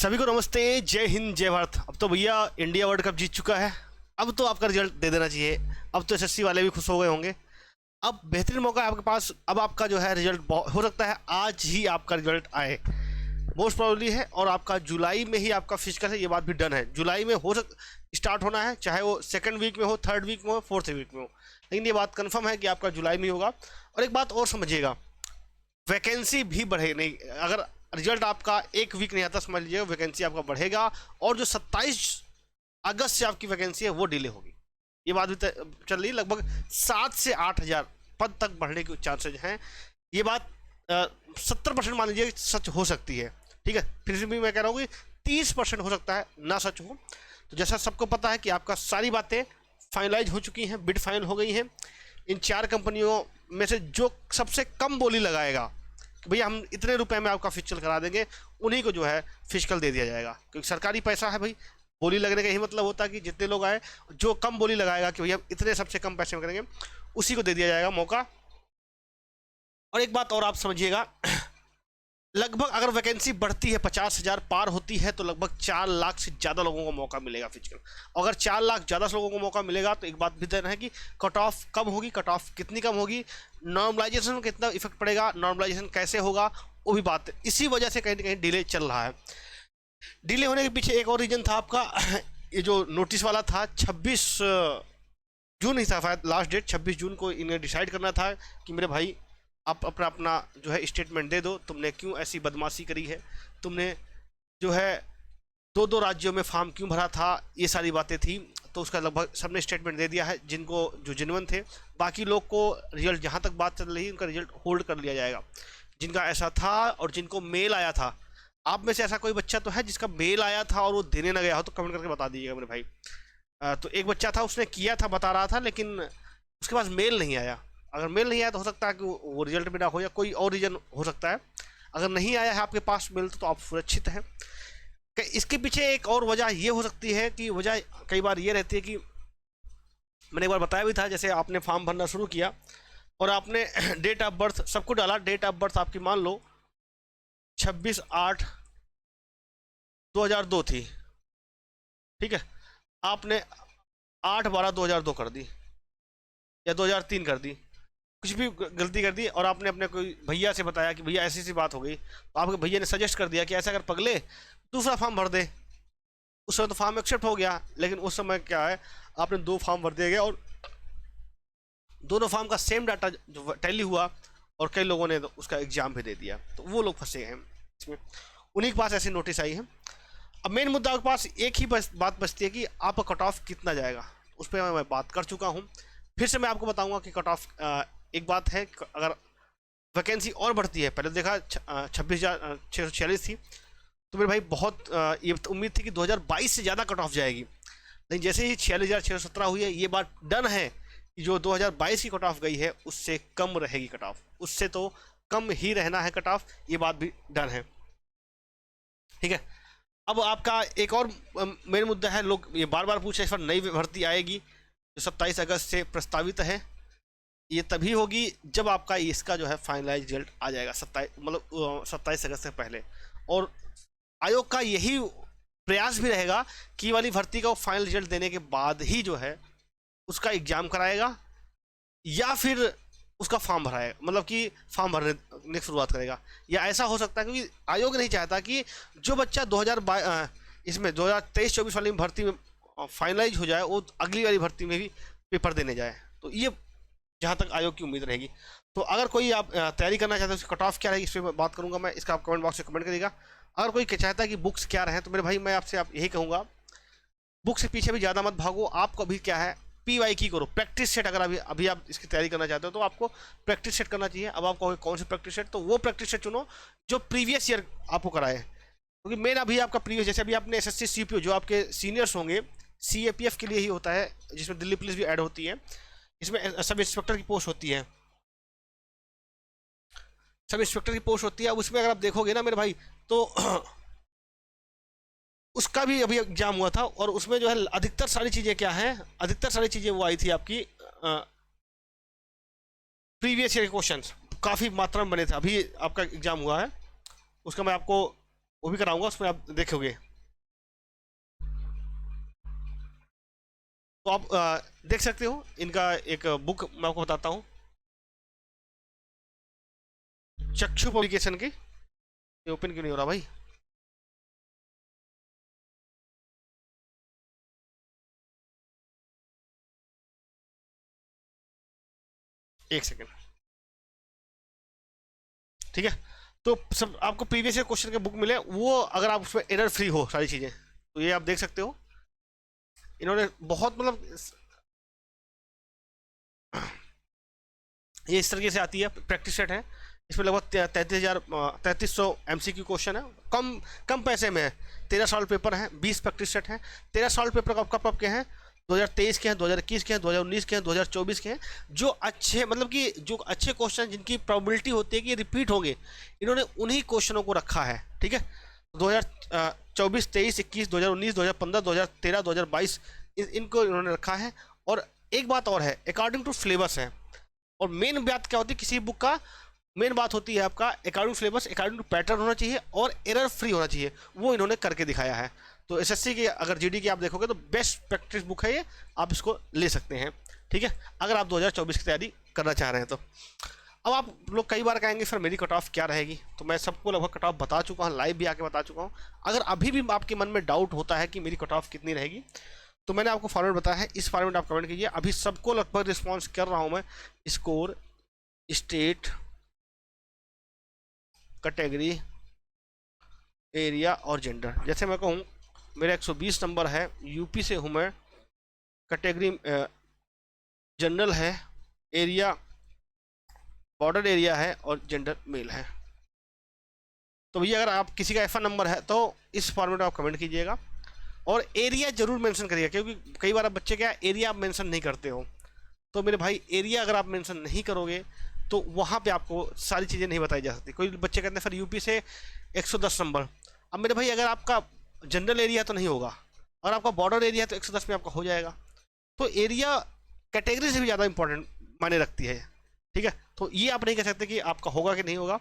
सभी को नमस्ते, जय हिंद जय भारत। अब तो भैया इंडिया वर्ल्ड कप जीत चुका है। अब तो आपका रिजल्ट दे देना चाहिए। अब तो एसएससी वाले भी खुश हो गए होंगे। अब बेहतरीन मौका है आपके पास। अब आपका जो है रिजल्ट हो सकता है आज ही आपका रिजल्ट आए, मोस्ट प्रोबेबली है। और आपका जुलाई में ही आपका फिजिकल है, ये बात भी डन है। जुलाई में हो स्टार्ट होना है, चाहे वो सेकंड वीक में हो, थर्ड वीक में हो, फोर्थ वीक में हो, लेकिन ये बात कंफर्म है कि आपका जुलाई में ही होगा। और एक बात और समझिएगा, वैकेंसी भी बढ़े नहीं। अगर रिजल्ट आपका एक वीक नहीं आता, समझ लीजिएगा वैकेंसी आपका बढ़ेगा। और जो 27 अगस्त से आपकी वैकेंसी है वो डिले होगी। ये बात भी चल रही है। लगभग 7 से 8 हज़ार पद तक बढ़ने के चांसेज हैं। ये बात 70% मान लीजिए सच हो सकती है। ठीक है, फिर भी मैं कह रहा हूँ कि 30% हो सकता है ना सच हो। तो जैसा सबको पता है कि आपका सारी बातें फाइनलाइज हो चुकी हैं, बिड फाइनल हो गई हैं। इन 4 कंपनियों में से जो सबसे कम बोली लगाएगा कि भैया हम इतने रुपए में आपका फिजिकल करा देंगे, उन्हीं को जो है फिजिकल दे दिया जाएगा। क्योंकि सरकारी पैसा है भाई, बोली लगने का यही मतलब होता है कि जितने लोग आए, जो कम बोली लगाएगा कि भैया इतने सबसे कम पैसे में करेंगे, उसी को दे दिया जाएगा मौका। और एक बात और आप समझिएगा, लगभग अगर वैकेंसी बढ़ती है 50,000 पार होती है तो लगभग 4 लाख से ज़्यादा लोगों को मौका मिलेगा फिजिकल। अगर 4 लाख ज़्यादा लोगों को मौका मिलेगा तो एक बात भी तय है कि कट ऑफ कम होगी। कट ऑफ कितनी कम होगी, नॉर्मलाइजेशन में कितना इफेक्ट पड़ेगा, नॉर्मलाइजेशन कैसे होगा, वो भी बात है। इसी वजह से कहीं ना कहीं डिले चल रहा है। डिले होने के पीछे एक और रीजन था आपका ये जो नोटिस वाला था, 26 जून ही था शायद लास्ट डेट। 26 जून को इन्हें डिसाइड करना था कि मेरे भाई आप अपना अपना जो है स्टेटमेंट दे दो, तुमने क्यों ऐसी बदमाशी करी है, तुमने जो है 2-2 राज्यों में फॉर्म क्यों भरा था, ये सारी बातें थी। तो उसका लगभग सबने स्टेटमेंट दे दिया है, जिनको जो जेन्युइन थे। बाकी लोग को रिजल्ट, जहाँ तक बात चल रही है, उनका रिजल्ट होल्ड कर लिया जाएगा, जिनका ऐसा था और जिनको मेल आया था। आप में से ऐसा कोई बच्चा तो है जिसका मेल आया था और वो देने ना गया हो, तो कमेंट करके बता दीजिएगा मेरे भाई। तो एक बच्चा था, उसने किया था, बता रहा था, लेकिन उसके पास मेल नहीं आया। अगर मेल नहीं आया तो हो सकता है कि वो रिजल्ट में ना हो, या कोई और रीजन हो सकता है। अगर नहीं आया है आपके पास मेल तो आप सुरक्षित हैं। इसके पीछे एक और वजह ये हो सकती है कि वजह कई बार ये रहती है कि मैंने एक बार बताया भी था, जैसे आपने फॉर्म भरना शुरू किया और आपने डेट ऑफ बर्थ सबको डाला। डेट ऑफ बर्थ आपकी मान लो 26/8/2002 थी। ठीक है, आपने 8/12/2002 कर दी या 2003 कर दी, कुछ भी गलती कर दी। और आपने अपने कोई भैया से बताया कि भैया ऐसी सी बात हो गई, तो आपके भैया ने सजेस्ट कर दिया कि ऐसा अगर पगले दूसरा फॉर्म भर दे। उस समय तो फॉर्म एक्सेप्ट हो गया, लेकिन उस समय क्या है, आपने 2 फॉर्म भर दिए गए और दोनों फॉर्म का सेम डाटा जो टैली हुआ, और कई लोगों ने तो उसका एग्जाम भी दे दिया। तो वो लोग फंसे हैं इसमें, उन्हीं के पास ऐसी नोटिस आई है। अब मेन मुद्दा आपके पास एक ही बात बचती है कि आपका कट ऑफ कितना जाएगा। उस पर मैं बात कर चुका हूँ, फिर से मैं आपको बताऊंगा कि कट ऑफ एक बात है, अगर वैकेंसी और बढ़ती है, पहले देखा 26,646 थी, तो मेरे भाई बहुत ये उम्मीद थी कि 2022 से ज़्यादा कट ऑफ जाएगी। लेकिन जैसे ही 46,617 हुई है, ये बात डन है कि जो 2022 की कट ऑफ गई है उससे कम रहेगी कट ऑफ, उससे तो कम ही रहना है कट ऑफ, ये बात भी डन है। ठीक है, अब आपका एक और मेन मुद्दा है, लोग ये बार बार पूछे इस पर नई भर्ती आएगी जो 27 अगस्त से प्रस्तावित है। ये तभी होगी जब आपका इसका जो है फाइनलाइज रिजल्ट आ जाएगा 27 अगस्त से पहले। और आयोग का यही प्रयास भी रहेगा कि ये वाली भर्ती का फाइनल रिजल्ट देने के बाद ही जो है उसका एग्जाम कराएगा, या फिर उसका फॉर्म भराएगा, मतलब कि फॉर्म भरने की शुरुआत करेगा। या ऐसा हो सकता है, क्योंकि आयोग नहीं चाहता कि जो बच्चा 2022 इसमें 2023-24 वाली भर्ती में फाइनलाइज हो जाए, वो अगली वाली भर्ती में भी पेपर देने जाए। तो ये जहाँ तक आयोग की उम्मीद रहेगी। तो अगर कोई आप तैयारी करना चाहते हैं, उसकी कट ऑफ क्या रहेगी, इस पर बात करूंगा मैं, इसका आप कमेंट बॉक्स में कमेंट करिएगा। अगर कोई चाहता है कि बुक्स क्या रहे, तो मेरे भाई मैं आपसे यही कहूँगा, बुक से पीछे भी ज़्यादा मत भागो। आपको अभी क्या है, PY की करो, प्रैक्टिस सेट। अगर अभी आप इसकी तैयारी करना चाहते हो तो आपको प्रैक्टिस सेट करना चाहिए। अब आपको कौन सी प्रैक्टिस सेट, तो वो प्रैक्टिस सेट चुनो जो प्रीवियस ईयर आपको कराए, क्योंकि मेन अभी आपका प्रीवियस, जैसे अभी आपने SSC CPO जो आपके सीनियर्स होंगे, CAPF के लिए ही होता है, जिसमें दिल्ली पुलिस भी ऐड होती है, इसमें सब इंस्पेक्टर की पोस्ट होती है, सब इंस्पेक्टर की पोस्ट होती है। उसमें अगर आप देखोगे ना मेरे भाई, तो उसका भी अभी एग्जाम हुआ था, और उसमें जो है अधिकतर सारी चीज़ें क्या हैं, अधिकतर सारी चीज़ें वो आई थी आपकी प्रीवियस ईयर के क्वेश्चन काफ़ी मात्रा में बने थे। अभी आपका एग्जाम हुआ है, उसका मैं आपको वो भी कराऊंगा, उसमें आप देखोगे। तो आप देख सकते हो इनका एक बुक मैं आपको बताता हूँ, चक्षु पब्लिकेशन की। ये ओपन क्यों नहीं हो रहा भाई? एक सेकेंड। ठीक है, तो सब आपको प्रीवियस ईयर क्वेश्चन के बुक मिले, वो अगर आप उसमें एरर फ्री हो सारी चीज़ें, तो ये आप देख सकते हो। इन्होंने बहुत मतलब ये इस तरीके से आती है, प्रैक्टिस सेट है। इसमें लगभग 3300 MCQ क्वेश्चन है, कम कम पैसे में है। 13 साल पेपर है, 20 प्रैक्टिस सेट है। 13 साल पेपर कब कब कब के हैं? 2023 के हैं, 2021 के हैं, 2019 के हैं, 2024 के हैं। जो अच्छे मतलब कि जो अच्छे क्वेश्चन जिनकी प्रोबेबिलिटी होती है कि रिपीट होंगे, इन्होंने उन्हीं क्वेश्चनों को रखा है। ठीक है, 2024, 23, 21, 2019, 2015, 2013, 2022 इनको इन्होंने रखा है। और एक बात और है, अकॉर्डिंग टू सिलेबस है। और मेन बात क्या होती है किसी बुक का? मेन बात होती है आपका according syllabus, according to pattern होना चाहिए और एरर फ्री होना चाहिए। वो इन्होंने करके दिखाया है। तो एसएससी की अगर जीडी की आप देखोगे तो बेस्ट प्रैक्टिस बुक है ये, आप इसको ले सकते हैं। ठीक है, अगर आप 2024 की तैयारी करना चाह रहे हैं तो। अब आप लोग कई बार कहेंगे सर मेरी कट ऑफ क्या रहेगी, तो मैं सबको लगभग कट ऑफ बता चुका हूँ, लाइव भी आके बता चुका हूँ। अगर अभी भी आपके मन में डाउट होता है कि मेरी कट ऑफ कितनी रहेगी, तो मैंने आपको फॉर्मेट बताया है, इस फॉर्मेट आप कमेंट कीजिए। अभी सबको लगभग रिस्पॉन्स कर रहा हूँ मैं। स्कोर, स्टेट, कैटेगरी, एरिया और जेंडर। जैसे मैं कहूँ मेरा 120 नंबर है, यूपी से हूँ मैं, कैटेगरी जनरल है, एरिया बॉर्डर एरिया है और जेंडर मेल है। तो भैया अगर आप किसी का F1 नंबर है तो इस फॉर्मेट में आप कमेंट कीजिएगा और एरिया जरूर मेंशन करिएगा, क्योंकि कई बार आप बच्चे क्या एरिया आप मेंशन नहीं करते हो। तो मेरे भाई एरिया अगर आप मेंशन नहीं करोगे तो वहाँ पे आपको सारी चीज़ें नहीं बताई जा सकती। कोई बच्चे कहते हैं सर यूपी से 110 नंबर। अब मेरे भाई अगर आपका जनरल एरिया तो नहीं होगा, अगर आपका बॉर्डर एरिया तो 110 में आपका हो जाएगा। तो एरिया कैटेगरी से भी ज़्यादा इंपॉर्टेंट मायने रखती है। ठीक है, तो ये आप नहीं कह सकते कि आपका होगा कि नहीं होगा।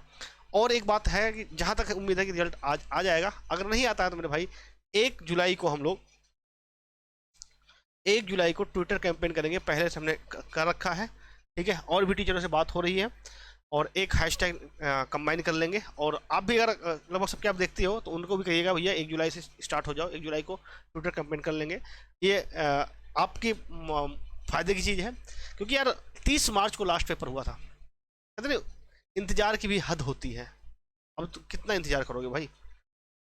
और एक बात है कि जहाँ तक उम्मीद है कि रिजल्ट आज आ जाएगा, अगर नहीं आता है तो मेरे भाई 1 जुलाई को हम लोग 1 जुलाई को ट्विटर कैंपेन करेंगे, पहले से हमने कर रखा है। ठीक है, और भी टीचरों से बात हो रही है और एक हैशटैग कंबाइन कर लेंगे। और आप भी अगर लगभग सबके आप देखते हो तो उनको भी कहिएगा भैया 1 जुलाई से स्टार्ट हो जाओ, 1 जुलाई को ट्विटर कैंपेन कर लेंगे। ये आपके फायदे की चीज़ है, क्योंकि यार 30 मार्च को लास्ट पेपर हुआ था। कहते नहीं इंतजार की भी हद होती है, अब तो कितना इंतजार करोगे भाई।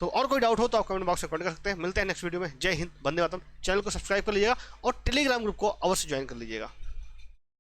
तो और कोई डाउट हो तो आप कमेंट बॉक्स में कमेंट कर सकते हैं। मिलते हैं नेक्स्ट वीडियो में। जय हिंद, वंदे मातरम। चैनल को सब्सक्राइब कर लीजिएगा और टेलीग्राम ग्रुप को अवश्य ज्वाइन कर लीजिएगा।